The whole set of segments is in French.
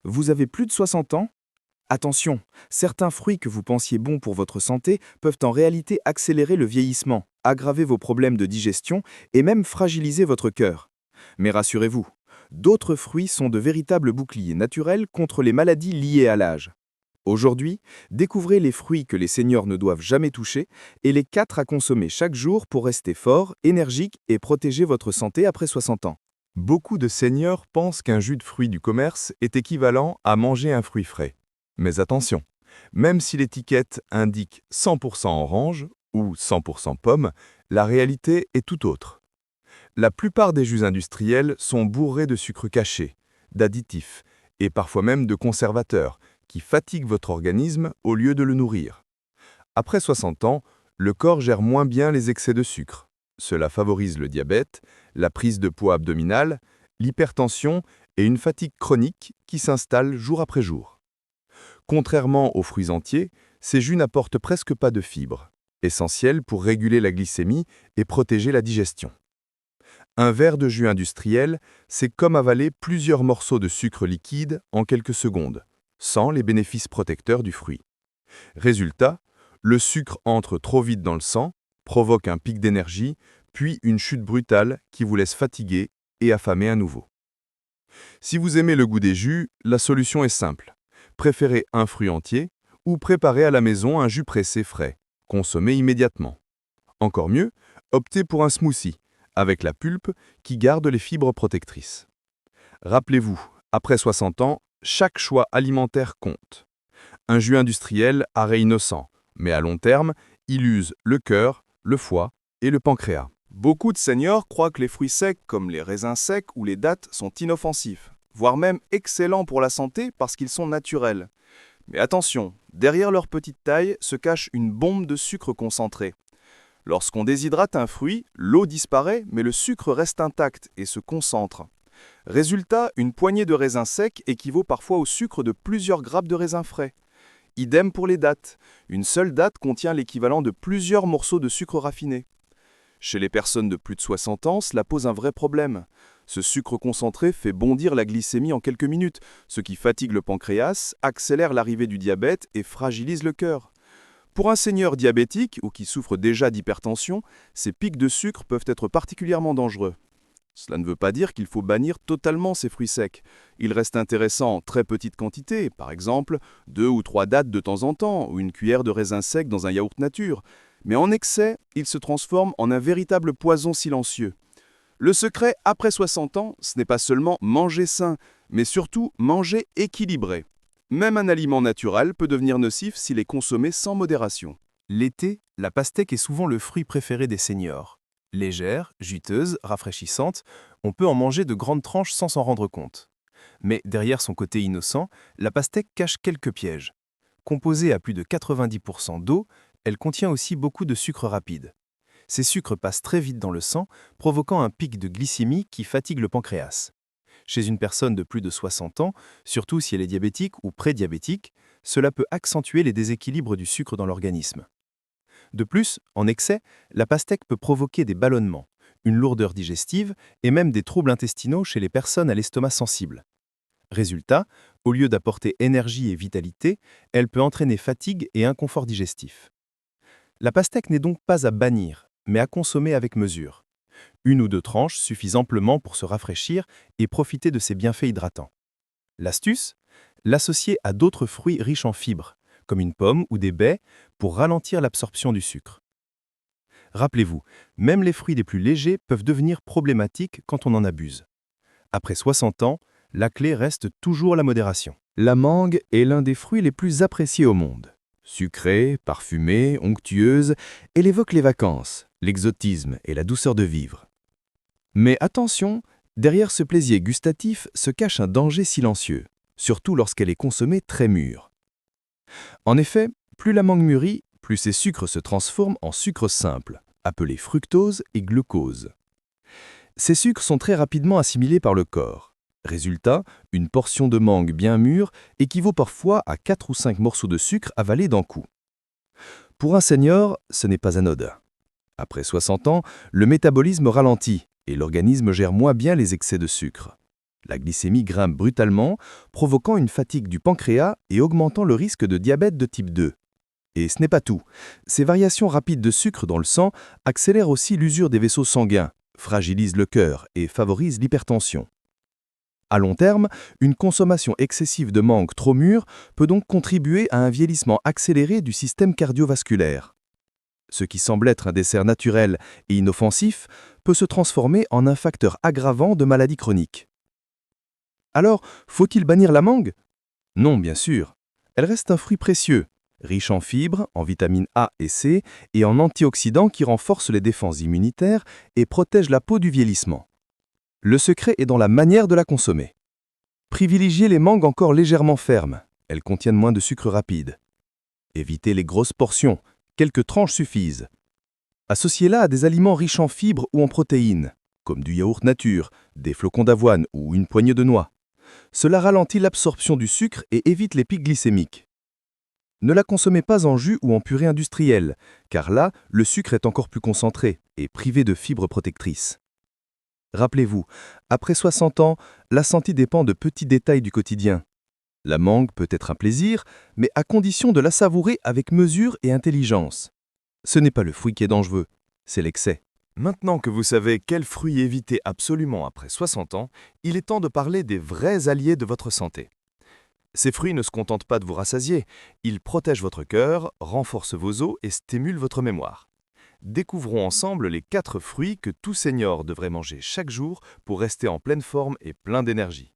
Vous avez plus de 60 ans? Attention, certains fruits que vous pensiez bons pour votre santé peuvent en réalité accélérer le vieillissement, aggraver vos problèmes de digestion et même fragiliser votre cœur. Mais rassurez-vous, d'autres fruits sont de véritables boucliers naturels contre les maladies liées à l'âge. Aujourd'hui, découvrez les fruits que les seniors ne doivent jamais toucher et les 4 à consommer chaque jour pour rester fort, énergique et protéger votre santé après 60 ans. Beaucoup de seniors pensent qu'un jus de fruits du commerce est équivalent à manger un fruit frais. Mais attention, même si l'étiquette indique 100% orange ou 100% pomme, la réalité est tout autre. La plupart des jus industriels sont bourrés de sucre caché, d'additifs et parfois même de conservateurs qui fatiguent votre organisme au lieu de le nourrir. Après 60 ans, le corps gère moins bien les excès de sucre. Cela favorise le diabète, la prise de poids abdominale, l'hypertension et une fatigue chronique qui s'installe jour après jour. Contrairement aux fruits entiers, ces jus n'apportent presque pas de fibres, essentielles pour réguler la glycémie et protéger la digestion. Un verre de jus industriel, c'est comme avaler plusieurs morceaux de sucre liquide en quelques secondes, sans les bénéfices protecteurs du fruit. Résultat, le sucre entre trop vite dans le sang, provoque un pic d'énergie, puis une chute brutale qui vous laisse fatigué et affamé à nouveau. Si vous aimez le goût des jus, la solution est simple. Préférez un fruit entier ou préparez à la maison un jus pressé frais. Consommez immédiatement. Encore mieux, optez pour un smoothie, avec la pulpe qui garde les fibres protectrices. Rappelez-vous, après 60 ans, chaque choix alimentaire compte. Un jus industriel, arrêt innocent, mais à long terme, il use le cœur, le foie et le pancréas. Beaucoup de seniors croient que les fruits secs comme les raisins secs ou les dattes sont inoffensifs, voire même excellents pour la santé parce qu'ils sont naturels. Mais attention, derrière leur petite taille se cache une bombe de sucre concentré. Lorsqu'on déshydrate un fruit, l'eau disparaît mais le sucre reste intact et se concentre. Résultat, une poignée de raisins secs équivaut parfois au sucre de plusieurs grappes de raisins frais. Idem pour les dattes. Une seule date contient l'équivalent de plusieurs morceaux de sucre raffiné. Chez les personnes de plus de 60 ans, cela pose un vrai problème. Ce sucre concentré fait bondir la glycémie en quelques minutes, ce qui fatigue le pancréas, accélère l'arrivée du diabète et fragilise le cœur. Pour un senior diabétique ou qui souffre déjà d'hypertension, ces pics de sucre peuvent être particulièrement dangereux. Cela ne veut pas dire qu'il faut bannir totalement ces fruits secs. Ils restent intéressants en très petite quantité, par exemple 2 ou 3 dattes de temps en temps, ou une cuillère de raisin sec dans un yaourt nature. Mais en excès, ils se transforment en un véritable poison silencieux. Le secret, après 60 ans, ce n'est pas seulement manger sain, mais surtout manger équilibré. Même un aliment naturel peut devenir nocif s'il est consommé sans modération. L'été, la pastèque est souvent le fruit préféré des seniors. Légère, juteuse, rafraîchissante, on peut en manger de grandes tranches sans s'en rendre compte. Mais derrière son côté innocent, la pastèque cache quelques pièges. Composée à plus de 90% d'eau, elle contient aussi beaucoup de sucre rapide. Ces sucres passent très vite dans le sang, provoquant un pic de glycémie qui fatigue le pancréas. Chez une personne de plus de 60 ans, surtout si elle est diabétique ou prédiabétique, cela peut accentuer les déséquilibres du sucre dans l'organisme. De plus, en excès, la pastèque peut provoquer des ballonnements, une lourdeur digestive et même des troubles intestinaux chez les personnes à l'estomac sensible. Résultat, au lieu d'apporter énergie et vitalité, elle peut entraîner fatigue et inconfort digestif. La pastèque n'est donc pas à bannir, mais à consommer avec mesure. 1 ou 2 tranches suffisent amplement pour se rafraîchir et profiter de ses bienfaits hydratants. L'astuce? L'associer à d'autres fruits riches en fibres, comme une pomme ou des baies, pour ralentir l'absorption du sucre. Rappelez-vous, même les fruits les plus légers peuvent devenir problématiques quand on en abuse. Après 60 ans, la clé reste toujours la modération. La mangue est l'un des fruits les plus appréciés au monde. Sucrée, parfumée, onctueuse, elle évoque les vacances, l'exotisme et la douceur de vivre. Mais attention, derrière ce plaisir gustatif se cache un danger silencieux, surtout lorsqu'elle est consommée très mûre. En effet, plus la mangue mûrit, plus ses sucres se transforment en sucre simple, appelé fructose et glucose. Ces sucres sont très rapidement assimilés par le corps. Résultat, une portion de mangue bien mûre équivaut parfois à 4 ou 5 morceaux de sucre avalés d'un coup. Pour un senior, ce n'est pas anodin. Après 60 ans, le métabolisme ralentit et l'organisme gère moins bien les excès de sucre. La glycémie grimpe brutalement, provoquant une fatigue du pancréas et augmentant le risque de diabète de type 2. Et ce n'est pas tout. Ces variations rapides de sucre dans le sang accélèrent aussi l'usure des vaisseaux sanguins, fragilisent le cœur et favorisent l'hypertension. À long terme, une consommation excessive de mangue trop mûre peut donc contribuer à un vieillissement accéléré du système cardiovasculaire. Ce qui semble être un dessert naturel et inoffensif peut se transformer en un facteur aggravant de maladies chroniques. Alors, faut-il bannir la mangue? Non, bien sûr. Elle reste un fruit précieux, riche en fibres, en vitamines A et C et en antioxydants qui renforcent les défenses immunitaires et protègent la peau du vieillissement. Le secret est dans la manière de la consommer. Privilégiez les mangues encore légèrement fermes, elles contiennent moins de sucre rapide. Évitez les grosses portions, quelques tranches suffisent. Associez-la à des aliments riches en fibres ou en protéines, comme du yaourt nature, des flocons d'avoine ou une poignée de noix. Cela ralentit l'absorption du sucre et évite les pics glycémiques. Ne la consommez pas en jus ou en purée industrielle, car là, le sucre est encore plus concentré et privé de fibres protectrices. Rappelez-vous, après 60 ans, la santé dépend de petits détails du quotidien. La mangue peut être un plaisir, mais à condition de la savourer avec mesure et intelligence. Ce n'est pas le fruit qui est dangereux, c'est l'excès. Maintenant que vous savez quels fruits éviter absolument après 60 ans, il est temps de parler des vrais alliés de votre santé. Ces fruits ne se contentent pas de vous rassasier, ils protègent votre cœur, renforcent vos os et stimulent votre mémoire. Découvrons ensemble les 4 fruits que tout senior devrait manger chaque jour pour rester en pleine forme et plein d'énergie.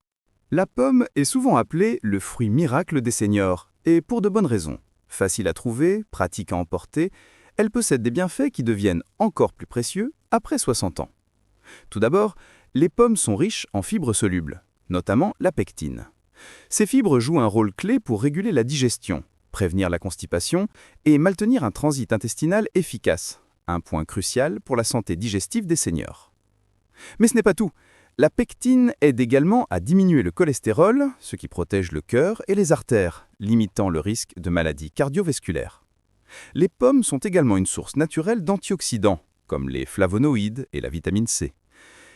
La pomme est souvent appelée le fruit miracle des seniors, et pour de bonnes raisons. Facile à trouver, pratique à emporter, elle possède des bienfaits qui deviennent encore plus précieux après 60 ans. Tout d'abord, les pommes sont riches en fibres solubles, notamment la pectine. Ces fibres jouent un rôle clé pour réguler la digestion, prévenir la constipation et maintenir un transit intestinal efficace, un point crucial pour la santé digestive des seniors. Mais ce n'est pas tout. La pectine aide également à diminuer le cholestérol, ce qui protège le cœur et les artères, limitant le risque de maladies cardiovasculaires. Les pommes sont également une source naturelle d'antioxydants, comme les flavonoïdes et la vitamine C.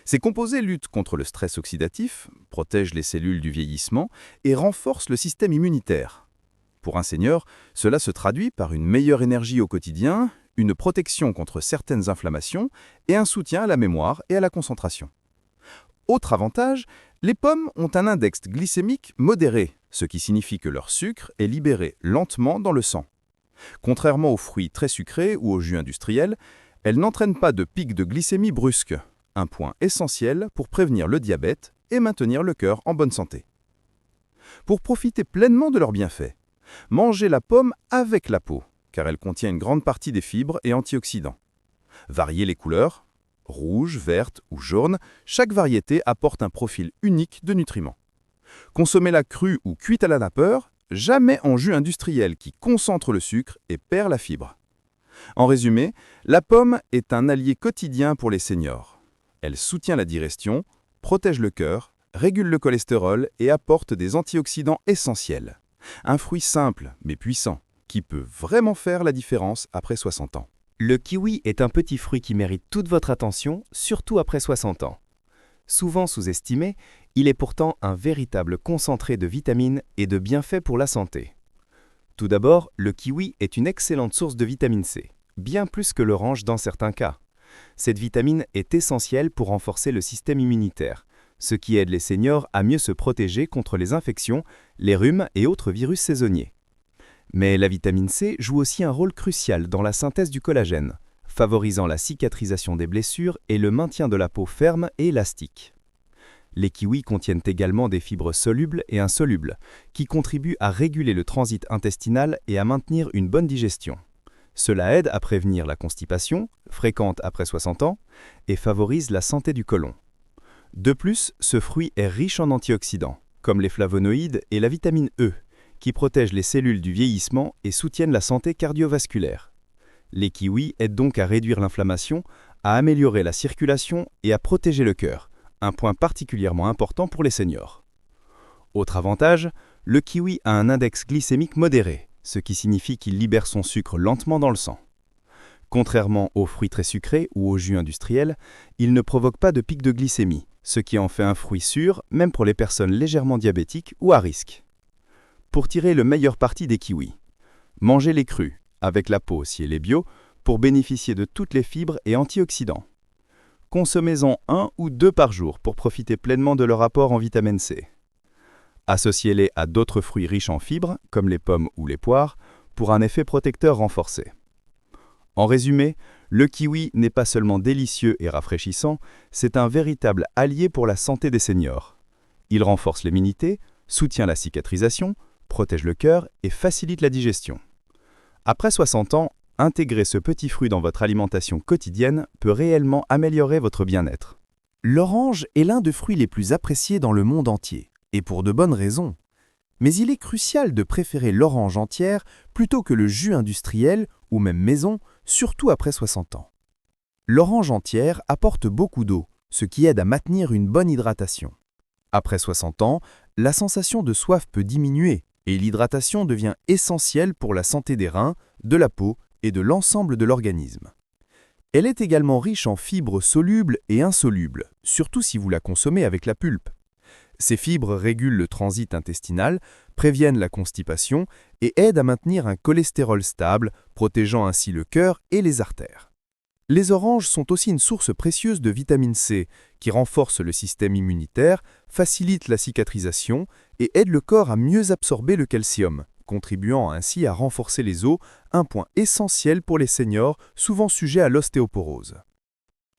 Ces composés luttent contre le stress oxydatif, protègent les cellules du vieillissement et renforcent le système immunitaire. Pour un senior, cela se traduit par une meilleure énergie au quotidien, une protection contre certaines inflammations et un soutien à la mémoire et à la concentration. Autre avantage, les pommes ont un index glycémique modéré, ce qui signifie que leur sucre est libéré lentement dans le sang. Contrairement aux fruits très sucrés ou aux jus industriels, elles n'entraînent pas de pic de glycémie brusque, un point essentiel pour prévenir le diabète et maintenir le cœur en bonne santé. Pour profiter pleinement de leurs bienfaits, mangez la pomme avec la peau, car elle contient une grande partie des fibres et antioxydants. Variez les couleurs, rouge, verte ou jaune, chaque variété apporte un profil unique de nutriments. Consommez-la crue ou cuite à la vapeur, jamais en jus industriel qui concentre le sucre et perd la fibre. En résumé, la pomme est un allié quotidien pour les seniors. Elle soutient la digestion, protège le cœur, régule le cholestérol et apporte des antioxydants essentiels. Un fruit simple mais puissant qui peut vraiment faire la différence après 60 ans. Le kiwi est un petit fruit qui mérite toute votre attention, surtout après 60 ans. Souvent sous-estimé, il est pourtant un véritable concentré de vitamines et de bienfaits pour la santé. Tout d'abord, le kiwi est une excellente source de vitamine C, bien plus que l'orange dans certains cas. Cette vitamine est essentielle pour renforcer le système immunitaire, ce qui aide les seniors à mieux se protéger contre les infections, les rhumes et autres virus saisonniers. Mais la vitamine C joue aussi un rôle crucial dans la synthèse du collagène, favorisant la cicatrisation des blessures et le maintien de la peau ferme et élastique. Les kiwis contiennent également des fibres solubles et insolubles, qui contribuent à réguler le transit intestinal et à maintenir une bonne digestion. Cela aide à prévenir la constipation, fréquente après 60 ans, et favorise la santé du côlon. De plus, ce fruit est riche en antioxydants, comme les flavonoïdes et la vitamine E, qui protègent les cellules du vieillissement et soutiennent la santé cardiovasculaire. Les kiwis aident donc à réduire l'inflammation, à améliorer la circulation et à protéger le cœur, un point particulièrement important pour les seniors. Autre avantage, le kiwi a un index glycémique modéré, ce qui signifie qu'il libère son sucre lentement dans le sang. Contrairement aux fruits très sucrés ou aux jus industriels, il ne provoque pas de pic de glycémie, ce qui en fait un fruit sûr même pour les personnes légèrement diabétiques ou à risque. Pour tirer le meilleur parti des kiwis, mangez les crus, avec la peau si elle est bio, pour bénéficier de toutes les fibres et antioxydants. Consommez-en 1 ou 2 par jour pour profiter pleinement de leur apport en vitamine C. Associez-les à d'autres fruits riches en fibres, comme les pommes ou les poires, pour un effet protecteur renforcé. En résumé, le kiwi n'est pas seulement délicieux et rafraîchissant, c'est un véritable allié pour la santé des seniors. Il renforce l'immunité, soutient la cicatrisation, protège le cœur et facilite la digestion. Après 60 ans, intégrer ce petit fruit dans votre alimentation quotidienne peut réellement améliorer votre bien-être. L'orange est l'un des fruits les plus appréciés dans le monde entier, et pour de bonnes raisons. Mais il est crucial de préférer l'orange entière plutôt que le jus industriel ou même maison, surtout après 60 ans. L'orange entière apporte beaucoup d'eau, ce qui aide à maintenir une bonne hydratation. Après 60 ans, la sensation de soif peut diminuer et l'hydratation devient essentielle pour la santé des reins, de la peau et de l'ensemble de l'organisme. Elle est également riche en fibres solubles et insolubles, surtout si vous la consommez avec la pulpe. Ces fibres régulent le transit intestinal, préviennent la constipation et aident à maintenir un cholestérol stable, protégeant ainsi le cœur et les artères. Les oranges sont aussi une source précieuse de vitamine C, qui renforce le système immunitaire, facilite la cicatrisation et aide le corps à mieux absorber le calcium, contribuant ainsi à renforcer les os, un point essentiel pour les seniors souvent sujets à l'ostéoporose.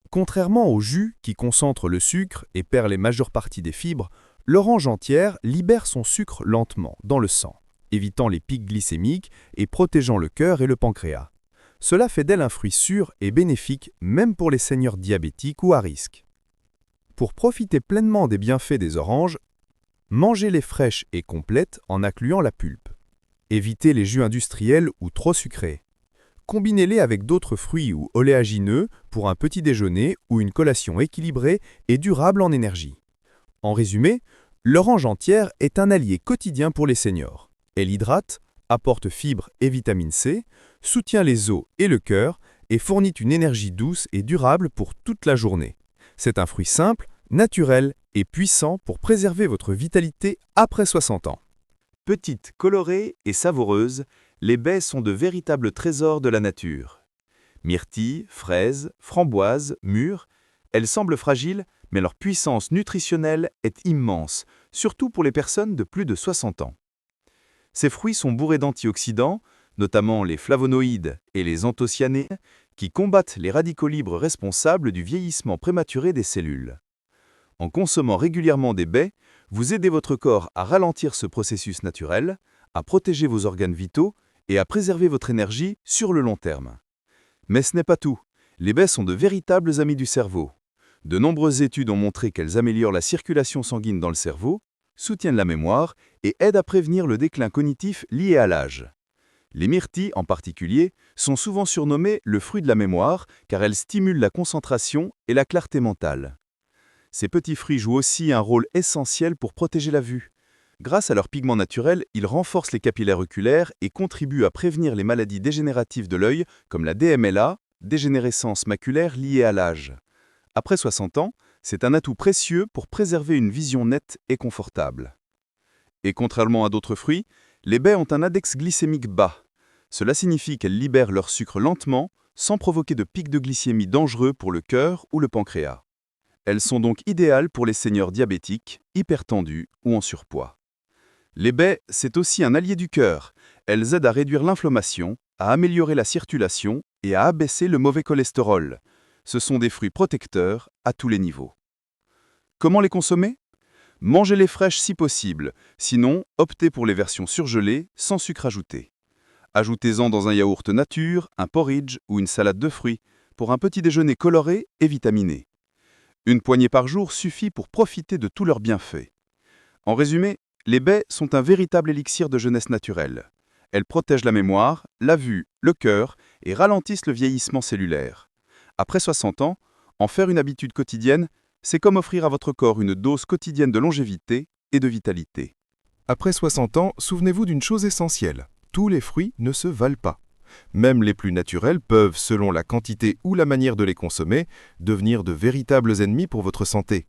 Contrairement au jus qui concentre le sucre et perd les majeures parties des fibres, l'orange entière libère son sucre lentement dans le sang, évitant les pics glycémiques et protégeant le cœur et le pancréas. Cela fait d'elle un fruit sûr et bénéfique même pour les seniors diabétiques ou à risque. Pour profiter pleinement des bienfaits des oranges, mangez-les fraîches et complètes en incluant la pulpe. Évitez les jus industriels ou trop sucrés. Combinez-les avec d'autres fruits ou oléagineux pour un petit déjeuner ou une collation équilibrée et durable en énergie. En résumé, l'orange entière est un allié quotidien pour les seniors. Elle hydrate, apporte fibres et vitamine C, soutient les os et le cœur et fournit une énergie douce et durable pour toute la journée. C'est un fruit simple, naturel et puissant pour préserver votre vitalité après 60 ans. Petites, colorées et savoureuses, les baies sont de véritables trésors de la nature. Myrtilles, fraises, framboises, mûres, elles semblent fragiles, mais leur puissance nutritionnelle est immense, surtout pour les personnes de plus de 60 ans. Ces fruits sont bourrés d'antioxydants, notamment les flavonoïdes et les anthocyanés, qui combattent les radicaux libres responsables du vieillissement prématuré des cellules. En consommant régulièrement des baies, vous aidez votre corps à ralentir ce processus naturel, à protéger vos organes vitaux et à préserver votre énergie sur le long terme. Mais ce n'est pas tout. Les baies sont de véritables amis du cerveau. De nombreuses études ont montré qu'elles améliorent la circulation sanguine dans le cerveau, soutiennent la mémoire et aident à prévenir le déclin cognitif lié à l'âge. Les myrtilles, en particulier, sont souvent surnommées le fruit de la mémoire car elles stimulent la concentration et la clarté mentale. Ces petits fruits jouent aussi un rôle essentiel pour protéger la vue. Grâce à leurs pigments naturels, ils renforcent les capillaires oculaires et contribuent à prévenir les maladies dégénératives de l'œil comme la DMLA, dégénérescence maculaire liée à l'âge. Après 60 ans, c'est un atout précieux pour préserver une vision nette et confortable. Et contrairement à d'autres fruits, les baies ont un index glycémique bas. Cela signifie qu'elles libèrent leur sucre lentement, sans provoquer de pics de glycémie dangereux pour le cœur ou le pancréas. Elles sont donc idéales pour les seniors diabétiques, hypertendus ou en surpoids. Les baies, c'est aussi un allié du cœur. Elles aident à réduire l'inflammation, à améliorer la circulation et à abaisser le mauvais cholestérol. Ce sont des fruits protecteurs à tous les niveaux. Comment les consommer? Mangez-les fraîches si possible, sinon optez pour les versions surgelées sans sucre ajouté. Ajoutez-en dans un yaourt nature, un porridge ou une salade de fruits pour un petit déjeuner coloré et vitaminé. Une poignée par jour suffit pour profiter de tous leurs bienfaits. En résumé, les baies sont un véritable élixir de jeunesse naturelle. Elles protègent la mémoire, la vue, le cœur et ralentissent le vieillissement cellulaire. Après 60 ans, en faire une habitude quotidienne, c'est comme offrir à votre corps une dose quotidienne de longévité et de vitalité. Après 60 ans, souvenez-vous d'une chose essentielle. Tous les fruits ne se valent pas. Même les plus naturels peuvent, selon la quantité ou la manière de les consommer, devenir de véritables ennemis pour votre santé.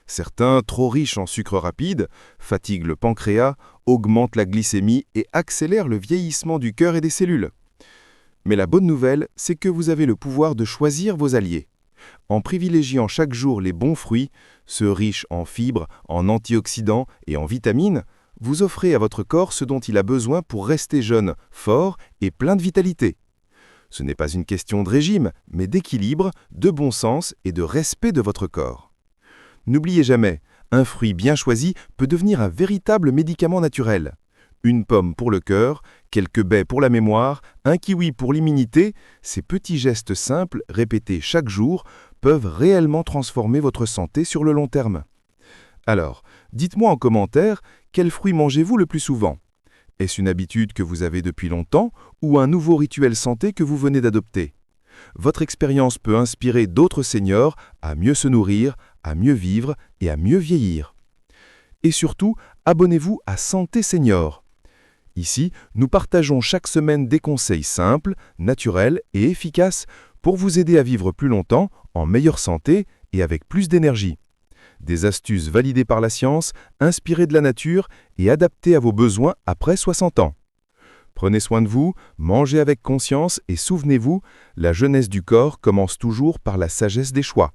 Certains, trop riches en sucre rapide, fatiguent le pancréas, augmentent la glycémie et accélèrent le vieillissement du cœur et des cellules. Mais la bonne nouvelle, c'est que vous avez le pouvoir de choisir vos alliés. En privilégiant chaque jour les bons fruits, ceux riches en fibres, en antioxydants et en vitamines, vous offrez à votre corps ce dont il a besoin pour rester jeune, fort et plein de vitalité. Ce n'est pas une question de régime, mais d'équilibre, de bon sens et de respect de votre corps. N'oubliez jamais, un fruit bien choisi peut devenir un véritable médicament naturel. Une pomme pour le cœur, quelques baies pour la mémoire, un kiwi pour l'immunité, ces petits gestes simples, répétés chaque jour, peuvent réellement transformer votre santé sur le long terme. Alors, dites-moi en commentaire, quel fruit mangez-vous le plus souvent? Est-ce une habitude que vous avez depuis longtemps ou un nouveau rituel santé que vous venez d'adopter? Votre expérience peut inspirer d'autres seniors à mieux se nourrir, à mieux vivre et à mieux vieillir. Et surtout, abonnez-vous à Santé Senior. Ici, nous partageons chaque semaine des conseils simples, naturels et efficaces pour vous aider à vivre plus longtemps, en meilleure santé et avec plus d'énergie. Des astuces validées par la science, inspirées de la nature et adaptées à vos besoins après 60 ans. Prenez soin de vous, mangez avec conscience et souvenez-vous, la jeunesse du corps commence toujours par la sagesse des choix.